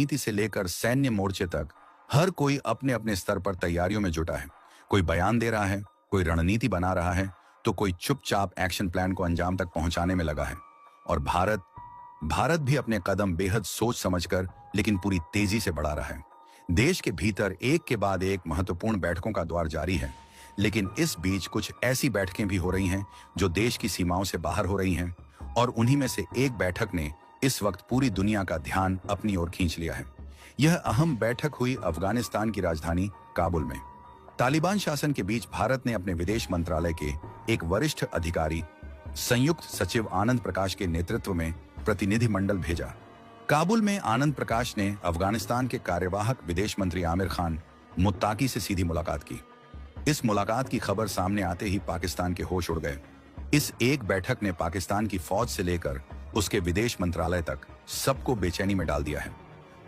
राजनीति से लेकर सैन्य मोर्चे तक हर कोई अपने अपने स्तर पर तैयारियों में जुटा है। कोई बयान दे रहा है, कोई रणनीति बना रहा है, तो कोई चुपचाप एक्शन प्लान को अंजाम तक पहुंचाने में लगा है। और भारत भी अपने कदम बेहद सोच समझकर लेकिन पूरी तेजी से बढ़ा रहा है। देश के भीतर एक के बाद एक महत्वपूर्ण बैठकों का दौर जारी है, लेकिन इस बीच कुछ ऐसी बैठकें भी हो रही हैं जो देश की सीमाओं से बाहर हो रही हैं, और उन्हीं में से एक बैठक ने इस वक्त पूरी दुनिया का ध्यान अपनी ओर खींच लिया है। यह अहम बैठक हुई अफगानिस्तान की राजधानी काबुल में। तालिबान शासन के बीच भारत ने अपने विदेश मंत्रालय के एक वरिष्ठ अधिकारी संयुक्त सचिव आनंद प्रकाश के नेतृत्व में प्रतिनिधिमंडल भेजा। काबुल में आनंद प्रकाश ने अफगानिस्तान के कार्यवाहक विदेश मंत्री आमिर खान मुत्ताकी से सीधी मुलाकात की। इस मुलाकात की खबर सामने आते ही पाकिस्तान के होश उड़ गए। इस एक बैठक ने पाकिस्तान की फौज से लेकर उसके विदेश मंत्रालय तक सबको बेचैनी में डाल दिया है।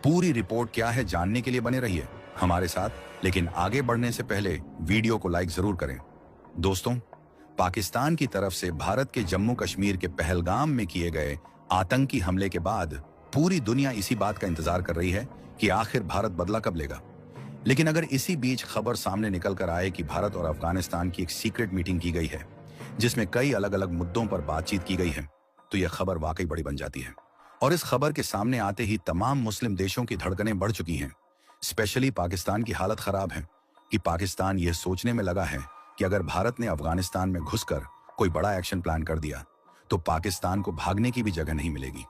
पूरी रिपोर्ट क्या है जानने के लिए बने रहिए हमारे साथ, लेकिन आगे बढ़ने से पहले वीडियो को लाइक जरूर करें। दोस्तों, पाकिस्तान की तरफ से भारत के जम्मू कश्मीर के पहलगाम में किए गए आतंकी हमले के बाद पूरी दुनिया इसी बात का इंतजार कर रही है कि आखिर भारत बदला कब लेगा। लेकिन अगर इसी बीच खबर सामने निकल कर आए कि भारत और अफगानिस्तान की एक सीक्रेट मीटिंग की गई है जिसमें कई अलग अलग मुद्दों पर बातचीत की गई है, तो यह खबर वाकई बड़ी बन जाती है। और इस खबर के सामने आते ही तमाम मुस्लिम देशों की धड़कनें बढ़ चुकी हैं। स्पेशली पाकिस्तान की हालत खराब है कि पाकिस्तान यह सोचने में लगा है कि अगर भारत ने अफगानिस्तान में घुसकर कोई बड़ा एक्शन प्लान कर दिया तो पाकिस्तान को भागने की भी जगह नहीं मिलेगी।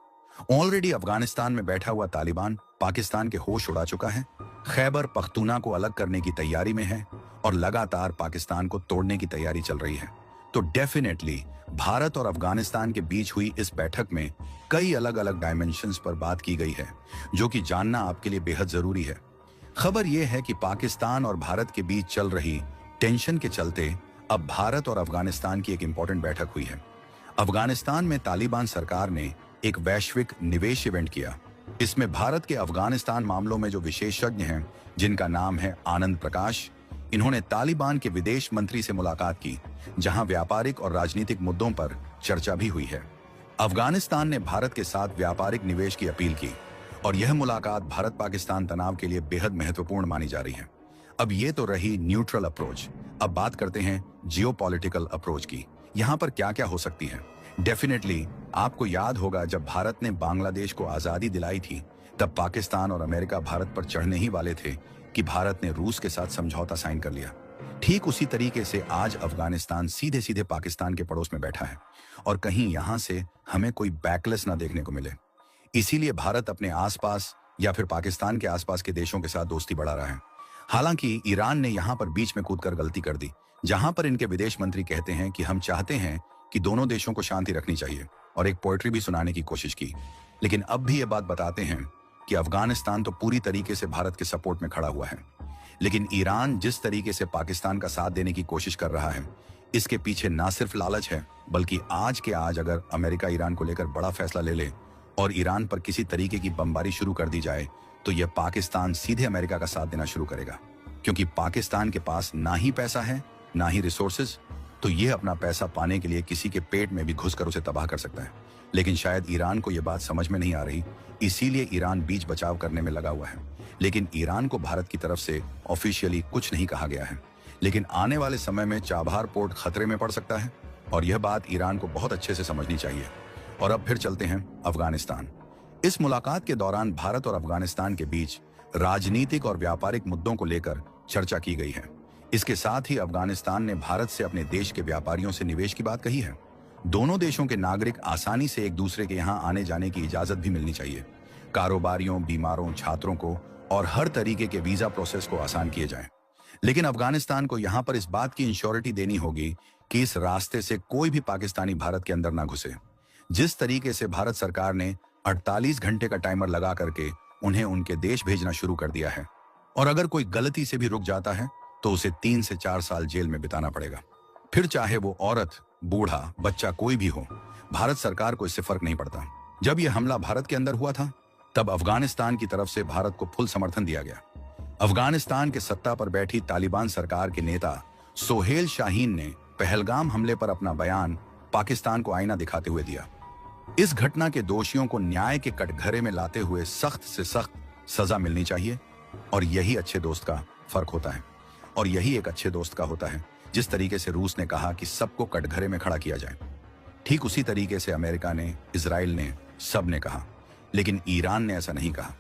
ऑलरेडी अफगानिस्तान में बैठा हुआ तालिबान पाकिस्तान के होश उड़ा चुका है, खैबर पख्तूना को अलग करने की तैयारी में है और लगातार पाकिस्तान को तोड़ने की तैयारी चल रही है। तो डेफिनेटली भारत और अफगानिस्तान के बीच हुई इस बैठक में कई अलग अलग डायमेंशंस पर बात की गई है जो कि जानना आपके लिए बेहद जरूरी है। खबर यह है कि पाकिस्तान और भारत के बीच चल रही टेंशन के चलते अब भारत और अफगानिस्तान की एक इंपॉर्टेंट बैठक हुई है। अफगानिस्तान में तालिबान सरकार ने एक वैश्विक निवेश इवेंट किया। इसमें भारत के अफगानिस्तान मामलों में जो विशेषज्ञ हैं, जिनका नाम है आनंद प्रकाश, इन्होंने तालिबान के विदेश मंत्री से मुलाकात की, जहां व्यापारिक और राजनीतिक मुद्दों पर चर्चा भी हुई है। अफगानिस्तान ने भारत के साथ व्यापारिक निवेश की अपील की और यह मुलाकात भारत पाकिस्तान तनाव के लिए बेहद महत्वपूर्ण मानी जा रही है। अब ये तो रही न्यूट्रल अप्रोच। अब बात करते हैं जियोपॉलिटिकल अप्रोच की। यहाँ पर क्या क्या हो सकती है। डेफिनेटली आपको याद होगा जब भारत ने बांग्लादेश को आजादी दिलाई थी, तब पाकिस्तान और अमेरिका भारत पर चढ़ने ही वाले थे कि भारत ने रूस के साथ समझौता साइन कर लिया। ठीक उसी तरीके से आज अफगानिस्तान सीधे सीधे पाकिस्तान के पड़ोस में बैठा है और कहीं यहां से हमें कोई बैकलेस ना देखने को मिले। इसीलिए भारत अपने आसपास या फिर पाकिस्तान के आसपास के देशों के साथ दोस्ती बढ़ा रहा है। हालांकि ईरान ने यहां पर बीच में कूदकर गलती कर दी, जहां पर इनके विदेश मंत्री कहते हैं कि हम चाहते हैं कि दोनों देशों को शांति रखनी चाहिए, और एक पोएट्री भी सुनाने की कोशिश की। लेकिन अब भी ये बात बताते हैं कि अफगानिस्तान तो पूरी तरीके से भारत के सपोर्ट में खड़ा हुआ है, लेकिन ईरान जिस तरीके से पाकिस्तान का साथ देने की कोशिश कर रहा है, इसके पीछे ना सिर्फ लालच है, बल्कि आज के आज अगर अमेरिका ईरान को लेकर बड़ा फैसला ले ले और ईरान पर किसी तरीके की बमबारी शुरू कर दी जाए, तो यह पाकिस्तान सीधे अमेरिका का साथ देना शुरू करेगा। क्योंकि पाकिस्तान के पास ना ही पैसा है ना ही रिसोर्सेज, तो यह अपना पैसा पाने के लिए किसी के पेट में भी घुसकर उसे तबाह कर सकता है। लेकिन शायद ईरान को यह बात समझ में नहीं आ रही, इसीलिए ईरान बीच बचाव करने में लगा हुआ है। लेकिन ईरान को भारत की तरफ से ऑफिशियली कुछ नहीं कहा गया है, लेकिन आने वाले समय में चाबहार पोर्ट खतरे में पड़ सकता है और यह बात ईरान को बहुत अच्छे से समझनी चाहिए। और अब फिर चलते हैं अफगानिस्तान। इस मुलाकात के दौरान भारत और अफगानिस्तान के बीच राजनीतिक और व्यापारिक मुद्दों को लेकर चर्चा की गई है। इसके साथ ही अफगानिस्तान ने भारत से अपने देश के व्यापारियों से निवेश की बात कही है। दोनों देशों के नागरिक आसानी से एक दूसरे के यहाँ आने जाने की इजाजत भी मिलनी चाहिए। कारोबारियों, बीमारों, छात्रों को और हर तरीके के वीजा प्रोसेस को आसान किए जाएं। लेकिन अफगानिस्तान को यहाँ पर इस बात की इंश्योरिटी देनी होगी कि इस रास्ते से कोई भी पाकिस्तानी भारत के अंदर ना घुसे। जिस तरीके से भारत सरकार ने 48 घंटे का टाइमर लगा करके उन्हें उनके देश भेजना शुरू कर दिया है, और अगर कोई गलती से भी रुक जाता है तो उसे 3 से 4 साल जेल में बिताना पड़ेगा। फिर चाहे वो औरत, बूढ़ा, बच्चा कोई भी हो, भारत सरकार को इससे फर्क नहीं पड़ता। जब यह हमला भारत के अंदर हुआ था, तब अफगानिस्तान की तरफ से भारत को फुल समर्थन दिया गया। अफगानिस्तान के सत्ता पर बैठी तालिबान सरकार के नेता सोहेल शाहीन ने पहलगाम हमले पर अपना बयान पाकिस्तान को आईना दिखाते हुए दिया। इस घटना के दोषियों को न्याय के कटघरे में लाते हुए सख्त से सख्त सजा मिलनी चाहिए। और यही अच्छे दोस्त का फर्क होता है। और यही एक अच्छे दोस्त का होता है। जिस तरीके से रूस ने कहा कि सबको कटघरे में खड़ा किया जाए, ठीक उसी तरीके से अमेरिका ने, इजराइल ने, सब ने कहा। लेकिन ईरान ने ऐसा नहीं कहा।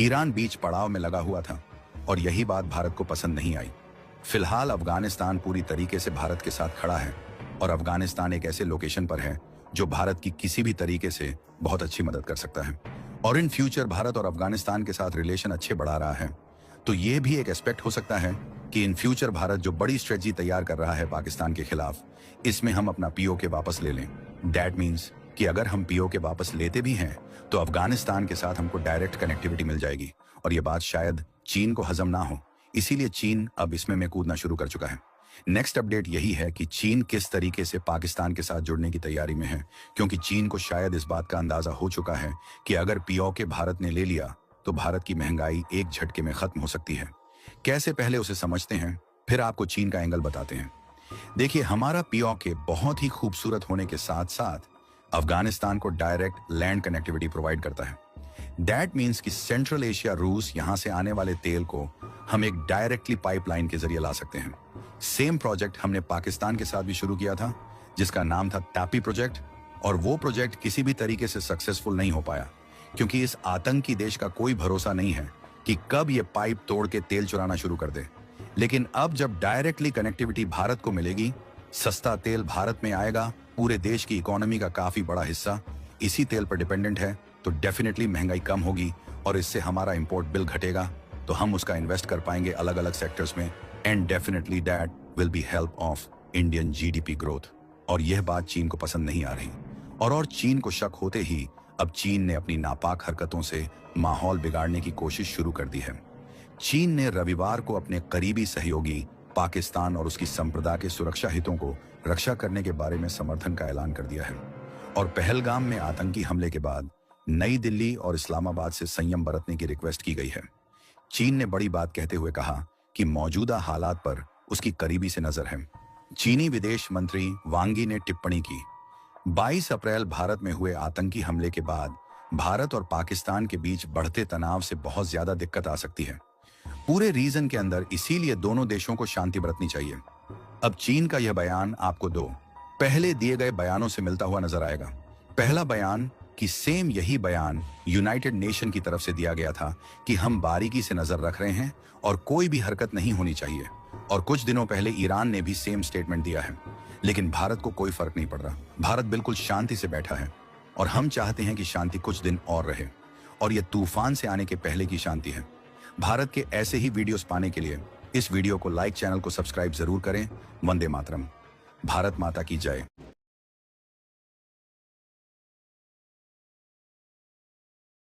ईरान बीच पड़ाव में लगा हुआ था और यही बात भारत को पसंद नहीं आई। फिलहाल अफगानिस्तान पूरी तरीके से भारत के साथ खड़ा है और अफगानिस्तान एक ऐसे लोकेशन पर है जो भारत की किसी भी तरीके से बहुत अच्छी मदद कर सकता है। और इन फ्यूचर भारत और अफगानिस्तान के साथ रिलेशन अच्छे बढ़ा रहा है। तो ये भी एक एस्पेक्ट हो सकता है कि इन फ्यूचर भारत जो बड़ी स्ट्रेटजी तैयार कर रहा है पाकिस्तान के खिलाफ, इसमें हम अपना पीओके वापस ले लें। दैट मीन्स कि अगर हम पीओके वापस लेते भी हैं तो अफगानिस्तान के साथ हमको डायरेक्ट कनेक्टिविटी मिल जाएगी। और ये बात शायद चीन को हजम ना हो, इसीलिए चीन अब इसमें में कूदना शुरू कर चुका है। नेक्स्ट अपडेट यही है कि चीन किस तरीके से पाकिस्तान के साथ जुड़ने की तैयारी में है, क्योंकि चीन को शायद इस बात का अंदाजा हो चुका है कि अगर पीओके भारत ने ले लिया तो भारत की महंगाई एक झटके में खत्म हो सकती है। कैसे, पहले उसे समझते हैं, फिर आपको चीन का एंगल बताते हैं। देखिए, हमारा पीओके बहुत ही खूबसूरत होने के साथ साथ अफगानिस्तान को डायरेक्ट लैंड कनेक्टिविटी प्रोवाइड करता है। दैट मीन्स कि सेंट्रल एशिया, रूस, यहां से आने वाले तेल को हम एक डायरेक्टली पाइपलाइन के जरिए ला सकते हैं। सेम प्रोजेक्ट हमने पाकिस्तान के साथ भी शुरू किया था, जिसका नाम था तापी प्रोजेक्ट। और वो प्रोजेक्ट किसी भी तरीके से सक्सेसफुल नहीं हो पाया, क्योंकि इस आतंकी देश का कोई भरोसा नहीं है कि कब ये पाइप तोड़ के तेल चुराना शुरू कर दे। लेकिन अब जब डायरेक्टली कनेक्टिविटी भारत को मिलेगी, सस्ता तेल भारत में आएगा, पूरे देश की इकोनॉमी का काफी बड़ा हिस्सा इसी तेल पर डिपेंडेंट है, तो डेफिनेटली महंगाई कम होगी और इससे हमारा इंपोर्ट बिल घटेगा, तो हम उसका इन्वेस्ट कर पाएंगे अलग अलग सेक्टर्स में, and definitely that will be help of Indian GDP growth. और यह बात चीन को पसंद नहीं आ रही। और चीन को शक होते ही अब चीन ने अपनी नापाक हरकतों से माहौल बिगाड़ने की कोशिश शुरू कर दी है। चीन ने रविवार को अपने करीबी सहयोगी पाकिस्तान और उसकी संप्रदाय के सुरक्षा हितों को रक्षा करने के बारे में समर्थन का ऐलान कर दिया है। और पहलगाम में आतंकी हमले के बाद नई दिल्ली और इस्लामाबाद से संयम बरतने की रिक्वेस्ट की गई है। चीन ने बड़ी बात कहते हुए कहा कि मौजूदा हालात पर उसकी करीबी से नजर है। चीनी विदेश मंत्री वांग यी ने टिप्पणी की, 22 अप्रैल भारत में हुए आतंकी हमले के बाद भारत और पाकिस्तान के बीच बढ़ते तनाव से बहुत ज्यादा दिक्कत आ सकती है पूरे रीजन के अंदर, इसीलिए दोनों देशों को शांति बरतनी चाहिए। अब चीन का यह बयान आपको दो पहले दिए गए बयानों से मिलता हुआ नजर आएगा। पहला बयान कि सेम यही बयान यूनाइटेड नेशन की तरफ से दिया गया था कि हम बारीकी से नजर रख रहे हैं और कोई भी हरकत नहीं होनी चाहिए। और कुछ दिनों पहले ईरान ने भी सेम स्टेटमेंट दिया है। लेकिन भारत को कोई फर्क नहीं पड़ रहा। भारत बिल्कुल शांति से बैठा है और हम चाहते हैं कि शांति कुछ दिन और रहे, और यह तूफान से आने के पहले की शांति है। भारत के ऐसे ही वीडियोस पाने के लिए इस वीडियो को लाइक, चैनल को सब्सक्राइब जरूर करें। वंदे मातरम। भारत माता की जय।